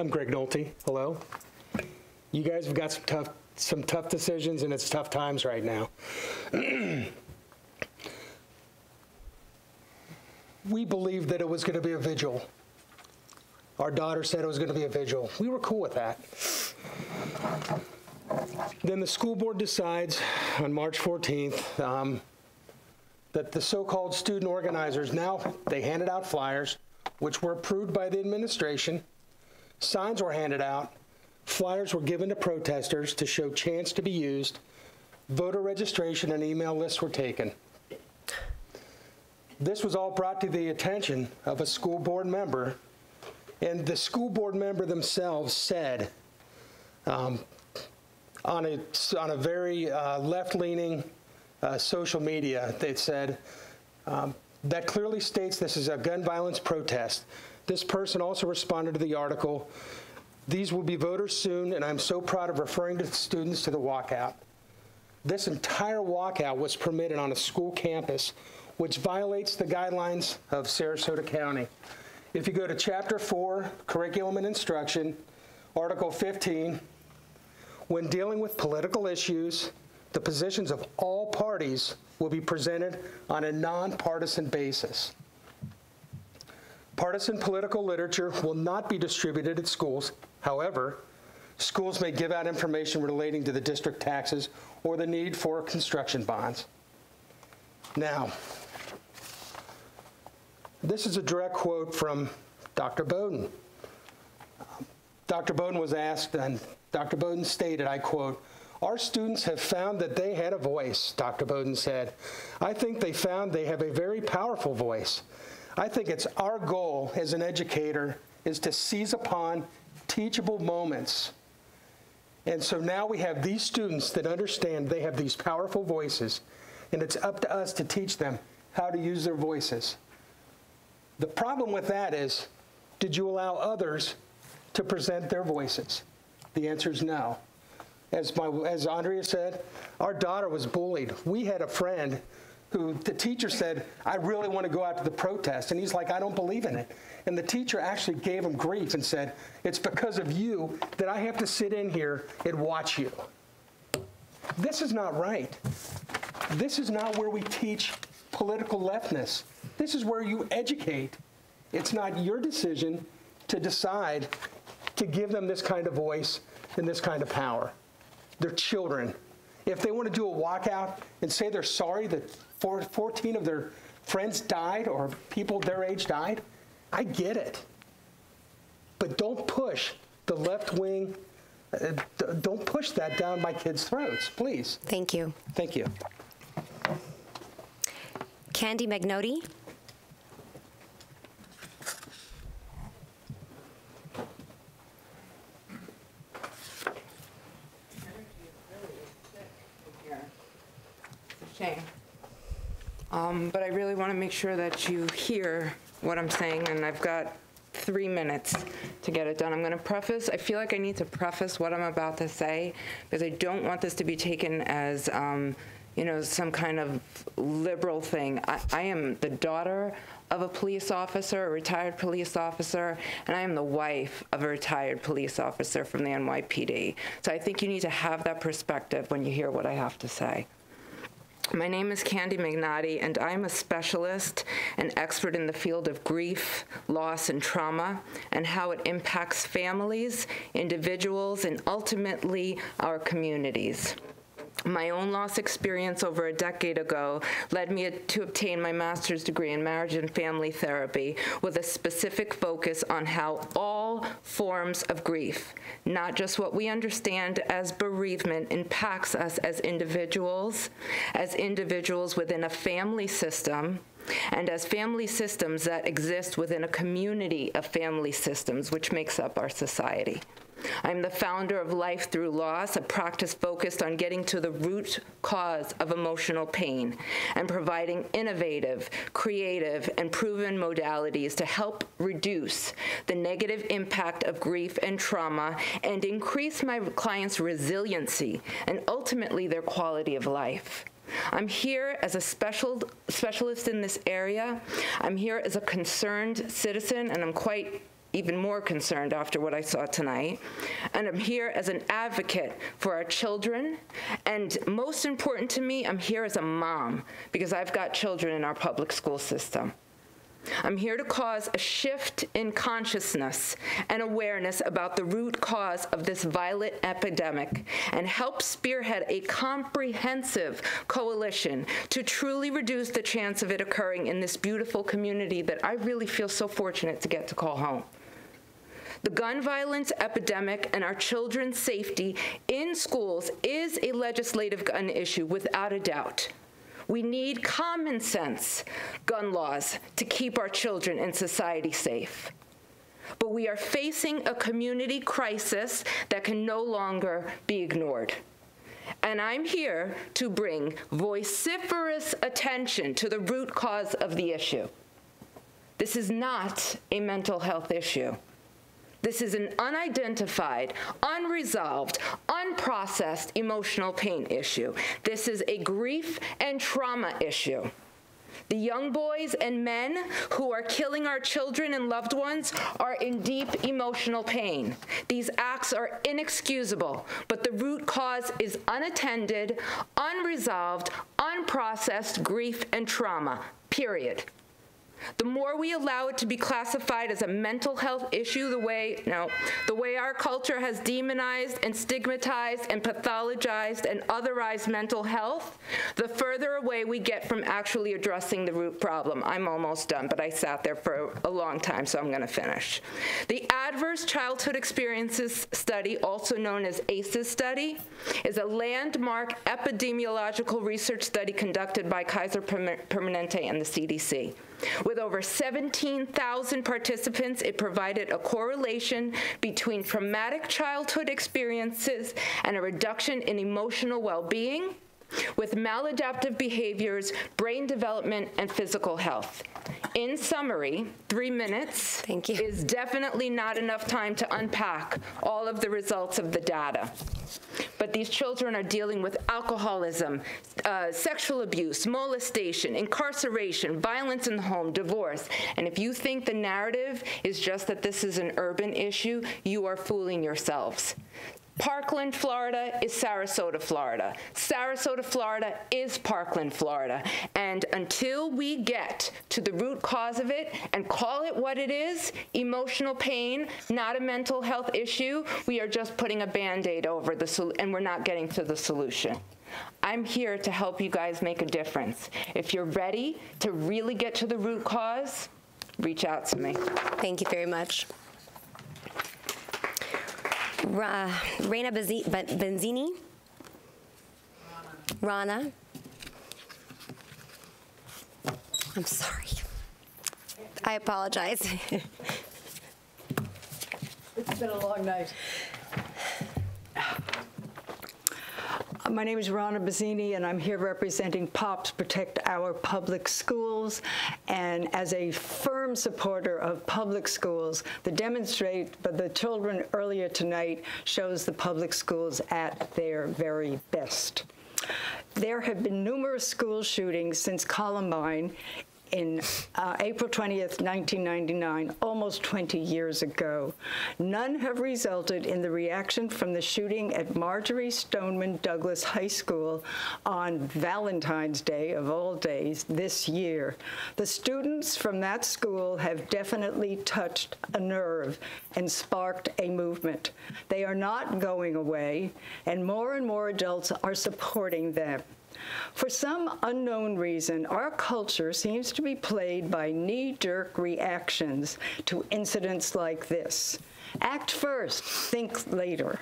I'm Greg Nolte. Hello. You guys have got some tough decisions, and it's tough times right now. We believed that it was going to be a vigil. Our daughter said it was going to be a vigil. We were cool with that. Then the school board decides on March 14th that the so-called student organizers, now they handed out flyers, which were approved by the administration. Signs were handed out. Flyers were given to protesters to show chance to be used. Voter registration and email lists were taken. This was all brought to the attention of a school board member, and the school board member themselves said, on a very left-leaning social media, they said, that clearly states this is a gun violence protest. This person also responded to the article, these will be voters soon, and I'm so proud of referring to students to the walkout. This entire walkout was permitted on a school campus, which violates the guidelines of Sarasota County. If you go to Chapter 4, Curriculum and Instruction, Article 15, when dealing with political issues, the positions of all parties will be presented on a nonpartisan basis. Partisan political literature will not be distributed at schools. However, schools may give out information relating to the district taxes or the need for construction bonds. Now, this is a direct quote from Dr. Bowden. Dr. Bowden was asked, and Dr. Bowden stated, I quote, "Our students have found that they had a voice," Dr. Bowden said. "I think they found they have a very powerful voice. I think it's our goal as an educator is to seize upon teachable moments. And so now we have these students that understand they have these powerful voices, and it's up to us to teach them how to use their voices." The problem with that is, did you allow others to present their voices? The answer is no. As Andrea said, our daughter was bullied. We had a friend who the teacher said, "I really want to go out to the protest." And he's like, "I don't believe in it." And the teacher actually gave him grief and said, "It's because of you that I have to sit in here and watch you." This is not right. This is not where we teach political leftness. This is where you educate. It's not your decision to decide to give them this kind of voice and this kind of power. They're children. If they want to do a walkout and say they're sorry that 14 of their friends died or people their age died, I get it. But don't push the left wing, don't push that down my kids' throats, please. Thank you. Thank you. Candy McNally. Shame. But I really want to make sure that you hear what I'm saying, and I've got 3 minutes to get it done. I'm going to preface, I feel like I need to preface what I'm about to say, because I don't want this to be taken as, you know, some kind of liberal thing. I am the daughter of a police officer, a retired police officer, and I am the wife of a retired police officer from the NYPD. So I think you need to have that perspective when you hear what I have to say. My name is Candy McNally, and I'm a specialist and expert in the field of grief, loss, and trauma, and how it impacts families, individuals, and ultimately our communities. My own loss experience over a decade ago led me to obtain my master's degree in marriage and family therapy with a specific focus on how all forms of grief, not just what we understand as bereavement, impacts us as individuals within a family system, and as family systems that exist within a community of family systems, which makes up our society. I'm the founder of Life Through Loss, a practice focused on getting to the root cause of emotional pain and providing innovative, creative, and proven modalities to help reduce the negative impact of grief and trauma and increase my clients' resiliency and ultimately their quality of life. I'm here as a specialist in this area. I'm here as a concerned citizen, and I'm quite even more concerned after what I saw tonight. And I'm here as an advocate for our children. And most important to me, I'm here as a mom, because I've got children in our public school system. I'm here to cause a shift in consciousness and awareness about the root cause of this violent epidemic and help spearhead a comprehensive coalition to truly reduce the chance of it occurring in this beautiful community that I really feel so fortunate to get to call home. The gun violence epidemic and our children's safety in schools is a legislative gun issue without a doubt. We need common sense gun laws to keep our children and society safe. But we are facing a community crisis that can no longer be ignored. And I'm here to bring vociferous attention to the root cause of the issue. This is not a mental health issue. This is an unidentified, unresolved, unprocessed emotional pain issue. This is a grief and trauma issue. The young boys and men who are killing our children and loved ones are in deep emotional pain. These acts are inexcusable, but the root cause is unattended, unresolved, unprocessed grief and trauma, period. The more we allow it to be classified as a mental health issue, the way our culture has demonized and stigmatized and pathologized and otherized mental health, the further away we get from actually addressing the root problem. I'm almost done, but I sat there for a long time, so I'm going to finish. The Adverse Childhood Experiences Study, also known as ACEs study, is a landmark epidemiological research study conducted by Kaiser Permanente and the CDC. With over 17,000 participants, it provided a correlation between traumatic childhood experiences and a reduction in emotional well-being, with maladaptive behaviors, brain development, and physical health. In summary, 3 minutes Thank you. is definitely not enough time to unpack all of the results of the data. But these children are dealing with alcoholism, sexual abuse, molestation, incarceration, violence in the home, divorce. And if you think the narrative is just that this is an urban issue, you are fooling yourselves. Parkland, Florida is Sarasota, Florida. Sarasota, Florida is Parkland, Florida. And until we get to the root cause of it and call it what it is, emotional pain, not a mental health issue, we are just putting a Band-Aid over and we're not getting to the solution. I'm here to help you guys make a difference. If you're ready to really get to the root cause, reach out to me. Thank you very much. Rana Benzini? Rana? I'm sorry. I apologize. It's been a long night. My name is Rana Bazzini, and I'm here representing POPs Protect Our Public Schools. And as a firm supporter of public schools, the children earlier tonight shows the public schools at their very best. There have been numerous school shootings since Columbine in April 20th, 1999, almost 20 years ago. None have resulted in the reaction from the shooting at Marjorie Stoneman Douglas High School on Valentine's Day, of all days, this year. The students from that school have definitely touched a nerve and sparked a movement. They are not going away, and more adults are supporting them. For some unknown reason, our culture seems to be plagued by knee-jerk reactions to incidents like this. Act first, think later.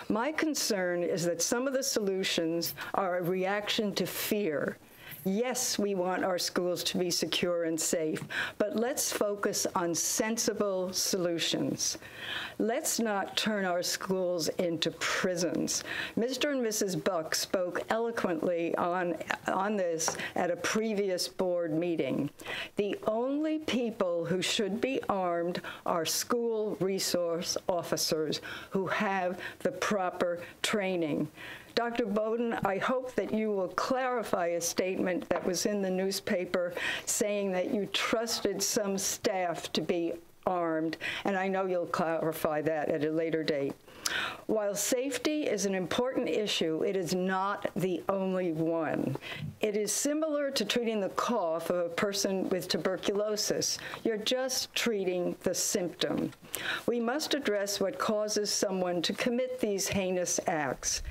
My concern is that some of the solutions are a reaction to fear. Yes, we want our schools to be secure and safe, but let's focus on sensible solutions. Let's not turn our schools into prisons. Mr. and Mrs. Buck spoke eloquently on this at a previous board meeting. The only people who should be armed are school resource officers who have the proper training. Dr. Bowden, I hope that you will clarify a statement that was in the newspaper saying that you trusted some staff to be armed, and I know you'll clarify that at a later date. While safety is an important issue, it is not the only one. It is similar to treating the cough of a person with tuberculosis. You're just treating the symptom. We must address what causes someone to commit these heinous acts.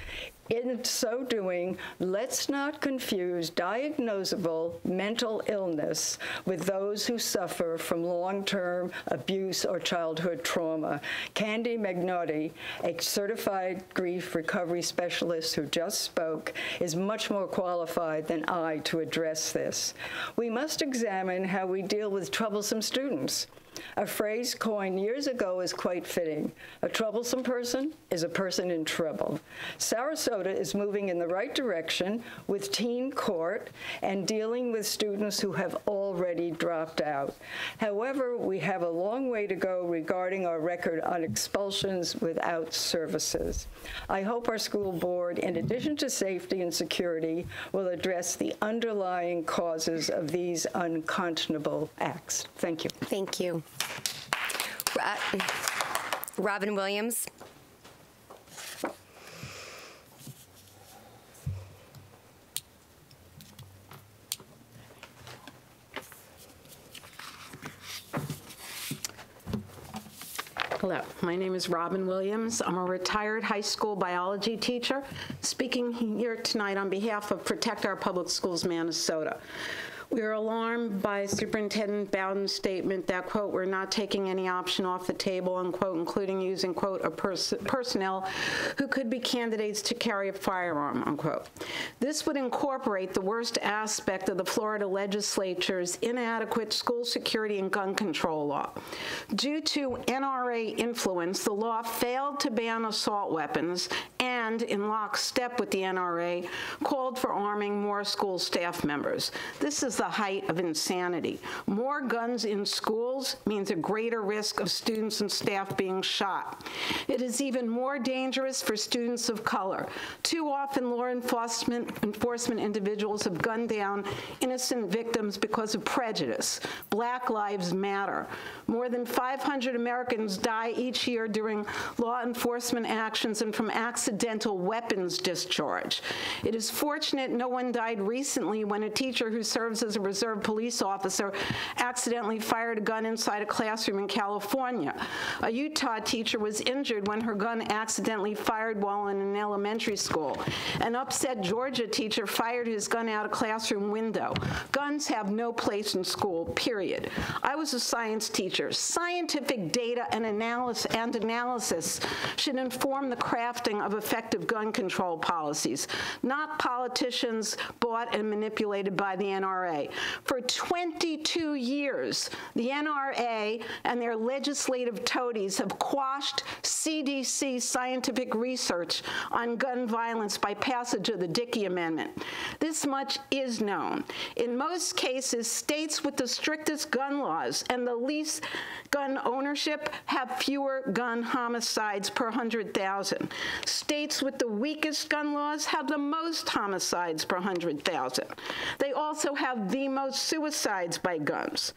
In so doing, let's not confuse diagnosable mental illness with those who suffer from long-term abuse or childhood trauma. Candy McNally, a certified grief recovery specialist who just spoke, is much more qualified than I to address this. We must examine how we deal with troublesome students. A phrase coined years ago is quite fitting. A troublesome person is a person in trouble. Sarasota is moving in the right direction with teen court and dealing with students who have already dropped out. However, we have a long way to go regarding our record on expulsions without services. I hope our school board, in addition to safety and security, will address the underlying causes of these unconscionable acts. Thank you. Thank you. Robin Williams. Hello, my name is Robin Williams. I'm a retired high school biology teacher speaking here tonight on behalf of Protect Our Public Schools Minnesota. We are alarmed by Superintendent Bowden's statement that, quote, we're not taking any option off the table, unquote, including using, quote, personnel who could be candidates to carry a firearm, unquote. This would incorporate the worst aspect of the Florida legislature's inadequate school security and gun control law. Due to NRA influence, the law failed to ban assault weapons and, in lockstep with the NRA, called for arming more school staff members. This is the height of insanity. More guns in schools means a greater risk of students and staff being shot. It is even more dangerous for students of color. Too often, law enforcement individuals have gunned down innocent victims because of prejudice. Black lives matter. More than 500 Americans die each year during law enforcement actions and from accidental weapons discharge. It is fortunate no one died recently when a teacher who serves as a reserve police officer accidentally fired a gun inside a classroom in California. A Utah teacher was injured when her gun accidentally fired while in an elementary school. An upset Georgia teacher fired his gun out a classroom window. Guns have no place in school, period. I was a science teacher. Scientific data and analysis should inform the crafting of effective gun control policies, not politicians bought and manipulated by the NRA. For 22 years, the NRA and their legislative toadies have quashed CDC scientific research on gun violence by passage of the Dickey Amendment. This much is known. In most cases, states with the strictest gun laws and the least gun ownership have fewer gun homicides per 100,000. States with the weakest gun laws have the most homicides per 100,000. They also have the most suicides by guns.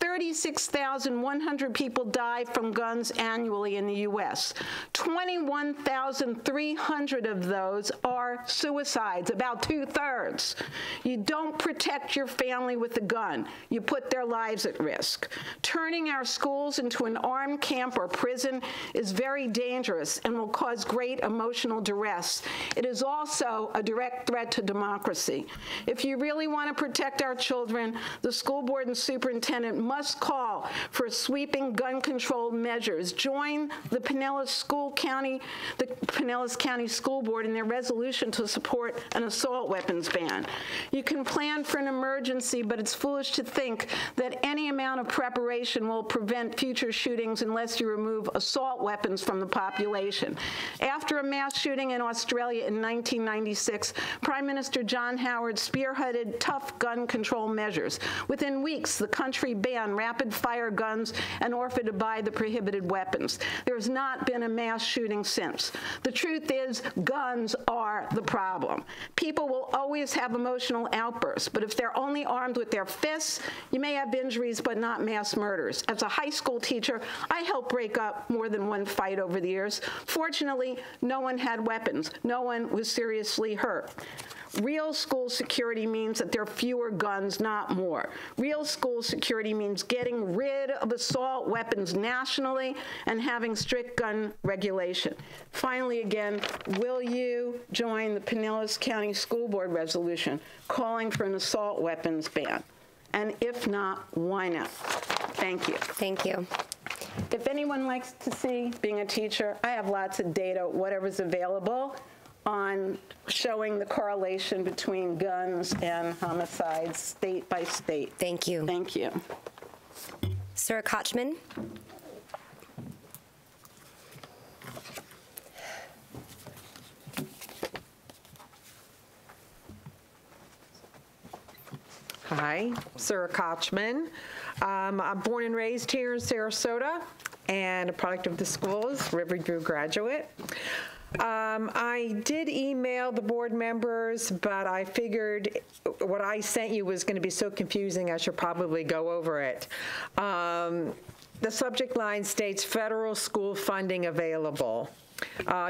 36,100 people die from guns annually in the U.S. 21,300 of those are suicides, about 2/3. You don't protect your family with a gun. You put their lives at risk. Turning our schools into an armed camp or prison is very dangerous and will cause great emotional duress. It is also a direct threat to democracy. If you really want to protect our children, the school board and superintendent must call for sweeping gun control measures. Join the Pinellas County School Board in their resolution to support an assault weapons ban. You can plan for an emergency, but it's foolish to think that any amount of preparation will prevent future shootings unless you remove assault weapons from the population. After a mass shooting in Australia in 1996, Prime Minister John Howard spearheaded tough gun control measures. Within weeks, the country banned rapid-fire guns and ordered to buy the prohibited weapons. There has not been a mass shooting since. The truth is, guns are the problem. People will always have emotional outbursts, but if they're only armed with their fists, you may have injuries but not mass murders. As a high school teacher, I helped break up more than one fight over the years. Fortunately, no one had weapons. No one was seriously hurt. Real school security means that there are fewer guns, not more. Real school security means getting rid of assault weapons nationally and having strict gun regulation. Finally, again, will you join the Pinellas County School Board resolution calling for an assault weapons ban? And if not, why not? Thank you. Thank you. If anyone likes to see being a teacher, I have lots of data, whatever's available, on showing the correlation between guns and homicides state by state. Thank you. Thank you. Sarah Kochman. Hi, Sarah Kochman. I'm born and raised here in Sarasota and a product of the schools, Riverview graduate. I did email the board members, but I figured what I sent you was going to be so confusing I should probably go over it. The subject line states federal school funding available.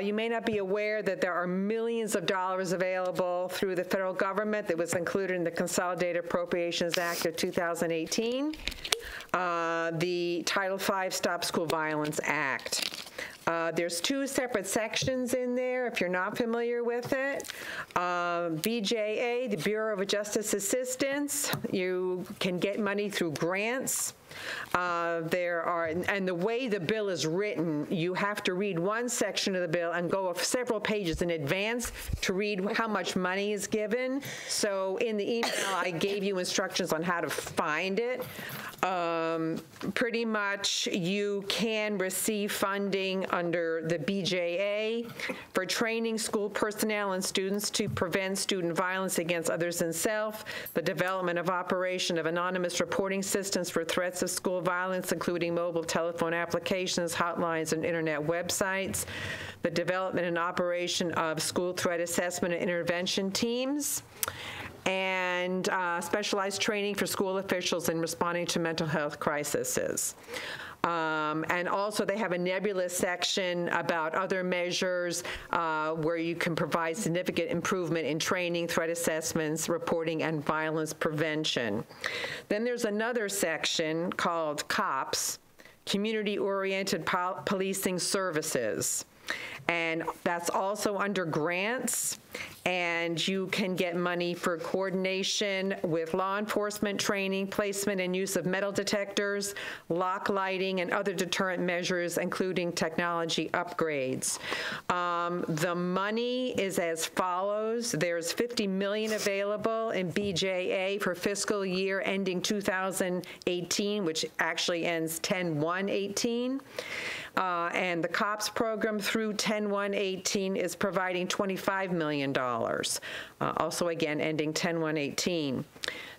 You may not be aware that there are millions of dollars available through the federal government that was included in the Consolidated Appropriations Act of 2018, the Title V Stop School Violence Act. There's two separate sections in there, if you're not familiar with it. BJA, the Bureau of Justice Assistance, you can get money through grants. And the way the bill is written, you have to read one section of the bill and go several pages in advance to read how much money is given. So in the email, I gave you instructions on how to find it. Pretty much, you can receive funding under the BJA for training school personnel and students to prevent student violence against others and self, the development of operation of anonymous reporting systems for threats of school violence, including mobile telephone applications, hotlines, and internet websites, the development and operation of school threat assessment and intervention teams, and specialized training for school officials in responding to mental health crises. And also they have a nebulous section about other measures where you can provide significant improvement in training, threat assessments, reporting, and violence prevention. Then there's another section called COPS, Community-Oriented Policing Services. And that's also under grants, and you can get money for coordination with law enforcement training, placement and use of metal detectors, lock lighting, and other deterrent measures, including technology upgrades. The money is as follows. There's $50 million available in BJA for fiscal year ending 2018, which actually ends 10/1/18. And the COPS program through 10/1/18 is providing $25 million, also again ending 10/1/18.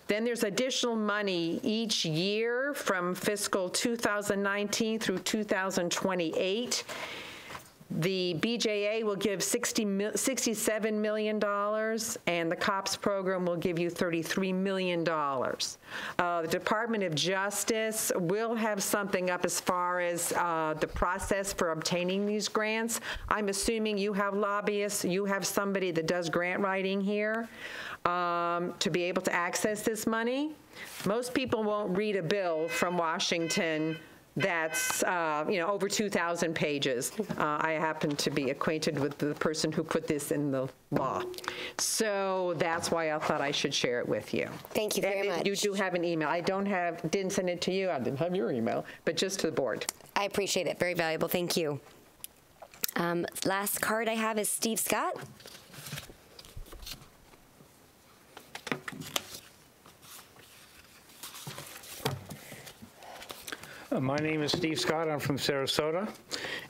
Then there's additional money each year from fiscal 2019 through 2028. The BJA will give $67 million, and the COPS program will give you $33 million. The Department of Justice will have something up as far as the process for obtaining these grants. I'm assuming you have lobbyists, you have somebody that does grant writing here to be able to access this money. Most people won't read a bill from Washington that's over 2,000 pages. I happen to be acquainted with the person who put this in the law. So that's why I thought I should share it with you. Thank you very much. You do have an email. I didn't send it to you. I didn't have your email, but just to the board. I appreciate it. Very valuable. Thank you. Last card I have is Steve Scott. My name is Steve Scott. I'm from Sarasota,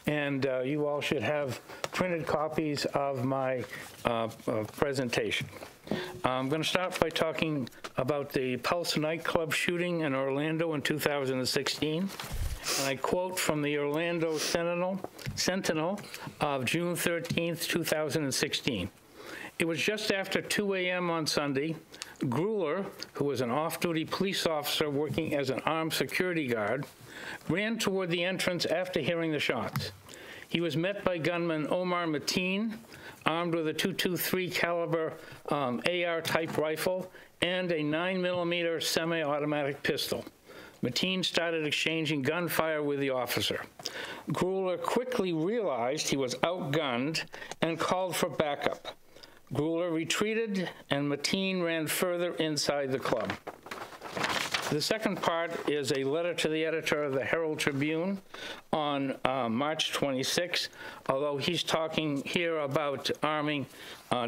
and you all should have printed copies of my presentation. I'm going to start by talking about the Pulse nightclub shooting in Orlando in 2016. And I quote from the Orlando Sentinel of June 13th, 2016. It was just after 2 a.m. on Sunday. Grueller, who was an off-duty police officer working as an armed security guard, ran toward the entrance after hearing the shots. He was met by gunman Omar Mateen, armed with a .223 caliber AR-type rifle and a 9mm semi-automatic pistol. Mateen started exchanging gunfire with the officer. Grueller quickly realized he was outgunned and called for backup. Grueller retreated, and Mateen ran further inside the club. The second part is a letter to the editor of the Herald Tribune on March 26. Although he's talking here about arming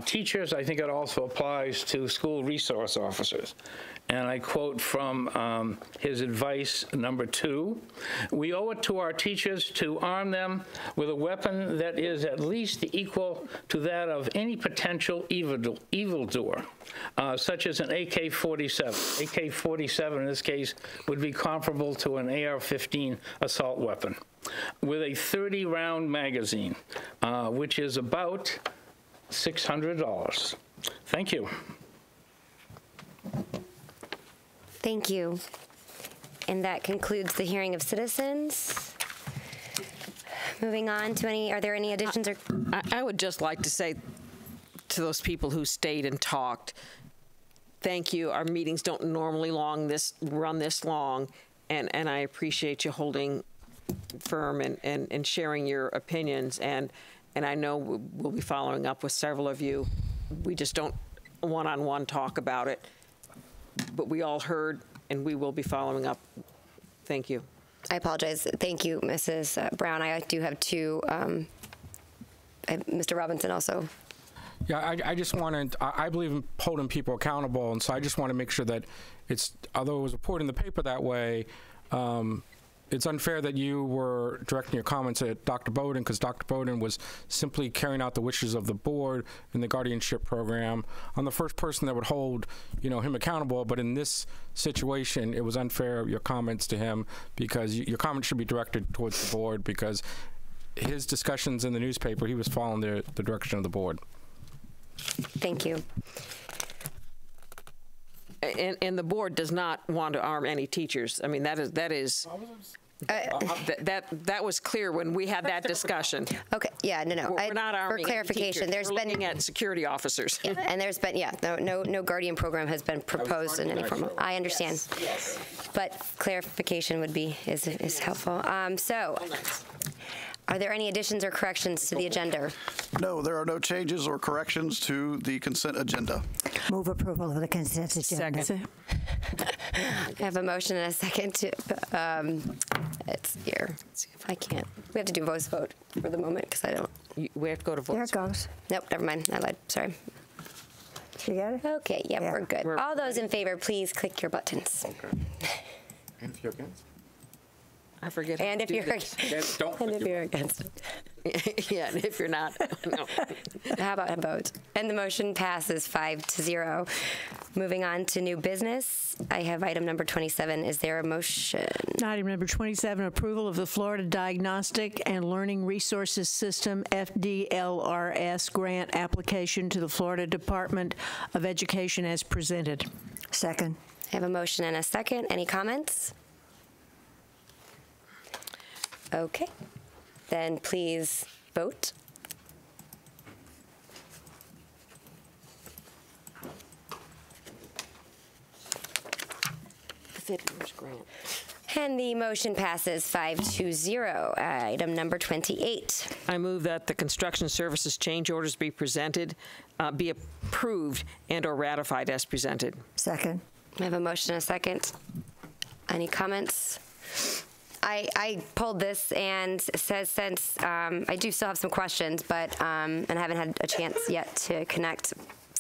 teachers, I think it also applies to school resource officers. And I quote from his advice number 2, "We owe it to our teachers to arm them with a weapon that is at least equal to that of any potential evildoer, such as an AK-47. AK-47 in this case would be comparable to an AR-15 assault weapon, with a 30-round magazine, which is about $600. Thank you. Thank you. And that concludes the hearing of citizens. Moving on to are there any additions or? I would just like to say to those people who stayed and talked, thank you. Our meetings don't normally run this long, and I appreciate you holding firm and sharing your opinions. And I know we'll be following up with several of you. We just don't one-on-one talk about it. But we all heard, and we will be following up. Thank you. I apologize. Thank you, Mrs. Brown. I do have two. Mr. Robinson also. Yeah, I just wanted, I believe in holding people accountable, and so I just want to make sure that although it was reported in the paper that way, it's unfair that you were directing your comments at Dr. Bowden, because Dr. Bowden was simply carrying out the wishes of the board in the guardianship program. I'm the first person that would hold, him accountable, but in this situation, it was unfair, your comments to him, because your comments should be directed towards the board, because his discussions in the newspaper, he was following the direction of the board. Thank you. And the board does not want to arm any teachers. I mean, that is that was clear when we had that discussion. Okay. Yeah. No. We're not arming for clarification, teachers. We're looking at security officers. Yeah, and there's been no guardian program has been proposed in any form. I understand. Yes. But clarification is helpful. So. Are there any additions or corrections to the agenda? No, there are no changes or corrections to the consent agenda. Move approval of the consent agenda. Second. I have a motion and a second to, it's here. Let's see if I can't. We have to do a voice vote for the moment because I don't. We have to go to vote. There it goes. Nope, never mind. I lied. Sorry. You got it? Okay, yeah, we're good. All those in favor, please click your buttons. Okay. And if you're against? I forget. And if you're against it. Yeah, and if you're not, no. How about a vote? And the motion passes 5-0. Moving on to new business, I have item number 27. Is there a motion? Item number 27, approval of the Florida Diagnostic and Learning Resources System, FDLRS, grant application to the Florida Department of Education as presented. Second. I have a motion and a second. Any comments? Okay. Then please vote. Grant. And the motion passes 5-0. Item number 28. I move that the construction services change orders be presented, be approved and/or ratified as presented. Second. I have a motion and a second. Any comments? I pulled this and it says since I do still have some questions, but and I haven't had a chance yet to connect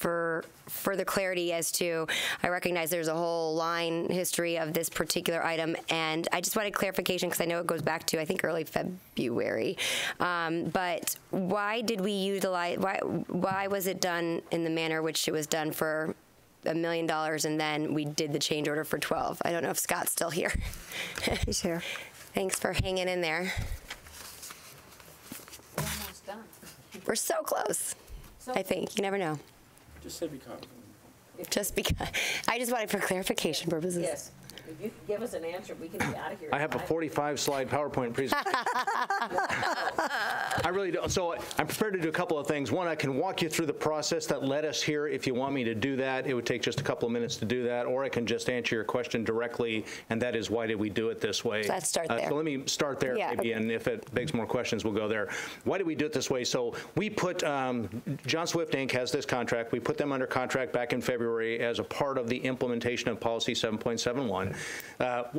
for further clarity as to, I recognize there's a whole line history of this particular item, and I just wanted clarification because I know it goes back to, I think, early February. But why did we utilize, why was it done in the manner which it was done for $1 million, and then we did the change order for 12? I don't know if Scott's still here. He's here. Thanks for hanging in there. We're almost done. We're so close, I think. You never know. Just say because. Just because. I just wanted for clarification purposes. Yes. If you could give us an answer, we can be out of here. I have a 45-slide PowerPoint presentation. I really don't. So I'm prepared to do a couple of things. One, I can walk you through the process that led us here. If you want me to do that, it would take just a couple of minutes to do that. Or I can just answer your question directly, and that is, why did we do it this way? Let's start there. So let me start there, maybe, and if it begs more questions, we'll go there. Why did we do it this way? So we put, John Swift Inc. has this contract. We put them under contract back in February as a part of the implementation of Policy 7.71.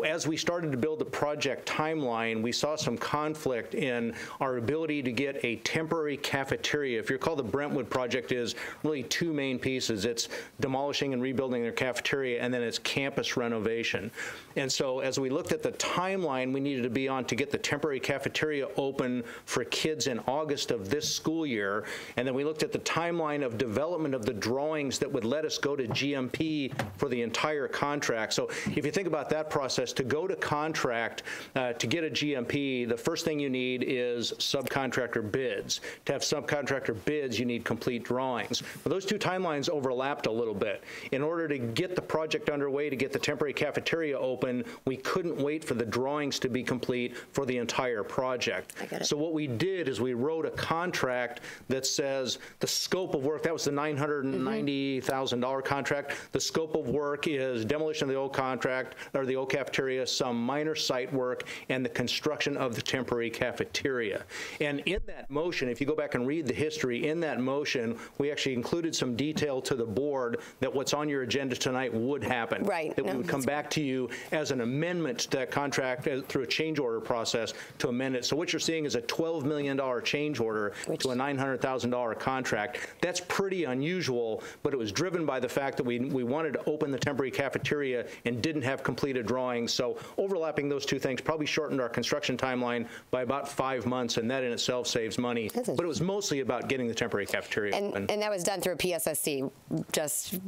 As we started to build the project timeline, we saw some conflict in our ability to get a temporary cafeteria. If you recall, the Brentwood project is really two main pieces. It's demolishing and rebuilding their cafeteria, and then it's campus renovation. And so as we looked at the timeline we needed to be on to get the temporary cafeteria open for kids in August of this school year, and then we looked at the timeline of development of the drawings that would let us go to GMP for the entire contract. So if you think about that process, to go to contract, to get a GMP, the first thing you need is subcontractor bids. To have subcontractor bids, you need complete drawings. Well, those two timelines overlapped a little bit. In order to get the project underway, to get the temporary cafeteria open, we couldn't wait for the drawings to be complete for the entire project. So what we did is we wrote a contract that says the scope of work, that was the $990,000 contract. The scope of work is demolition of the old contract, or the old cafeteria, some minor site work, and the construction of the temporary cafeteria. And in that motion, if you go back and read the history, in that motion, we actually included some detail to the board that what's on your agenda tonight would happen. Right. That we would come back to you as an amendment to that contract through a change order process to amend it. So what you're seeing is a $12 million change order to a $900,000 contract. That's pretty unusual, but it was driven by the fact that we wanted to open the temporary cafeteria and didn't have completed drawings. So overlapping those two things probably shortened our construction timeline by about 5 months, and that in itself saves money. But it was mostly about getting the temporary cafeteria open. And that was done through a PSSC, just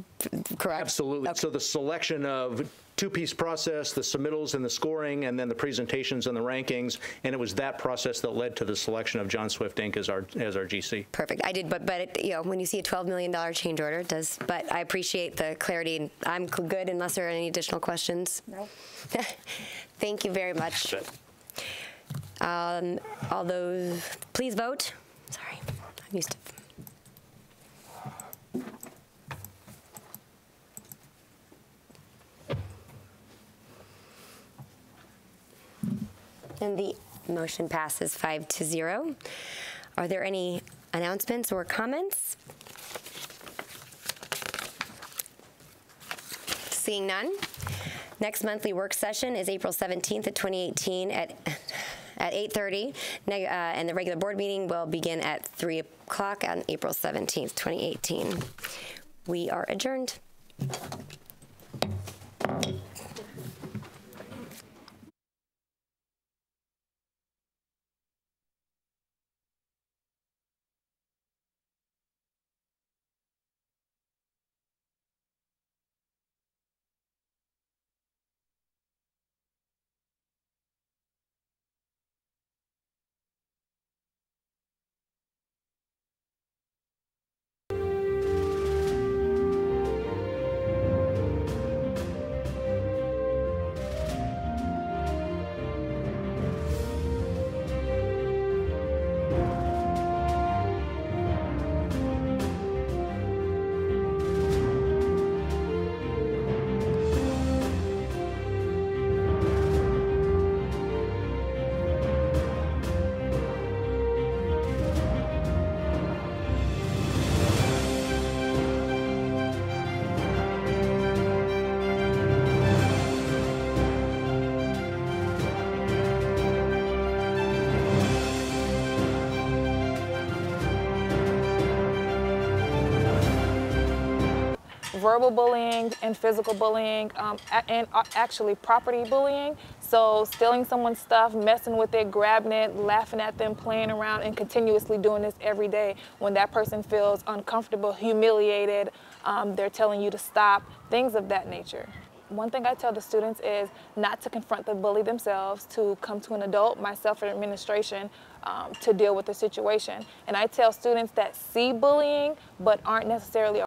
correct? Absolutely. Okay. So the selection of two-piece process, the submittals and the scoring, and then the presentations and the rankings, and it was that process that led to the selection of John Swift Inc. as our GC. Perfect. I did, but it, you know, when you see a $12 million change order, it does. But I appreciate the clarity. I'm good unless there are any additional questions. No. Thank you very much. All those, please vote. Sorry, I'm used to. And the motion passes 5-0. Are there any announcements or comments? Seeing none. Next monthly work session is April 17th of 2018 at 8:30, and the regular board meeting will begin at 3 o'clock on April 17th, 2018. We are adjourned. verbal bullying and physical bullying, and actually property bullying. So stealing someone's stuff, messing with it, grabbing it, laughing at them, playing around, and continuously doing this every day. When that person feels uncomfortable, humiliated, they're telling you to stop, things of that nature. One thing I tell the students is not to confront the bully themselves, to come to an adult, myself or administration, to deal with the situation. And I tell students that see bullying but aren't necessarily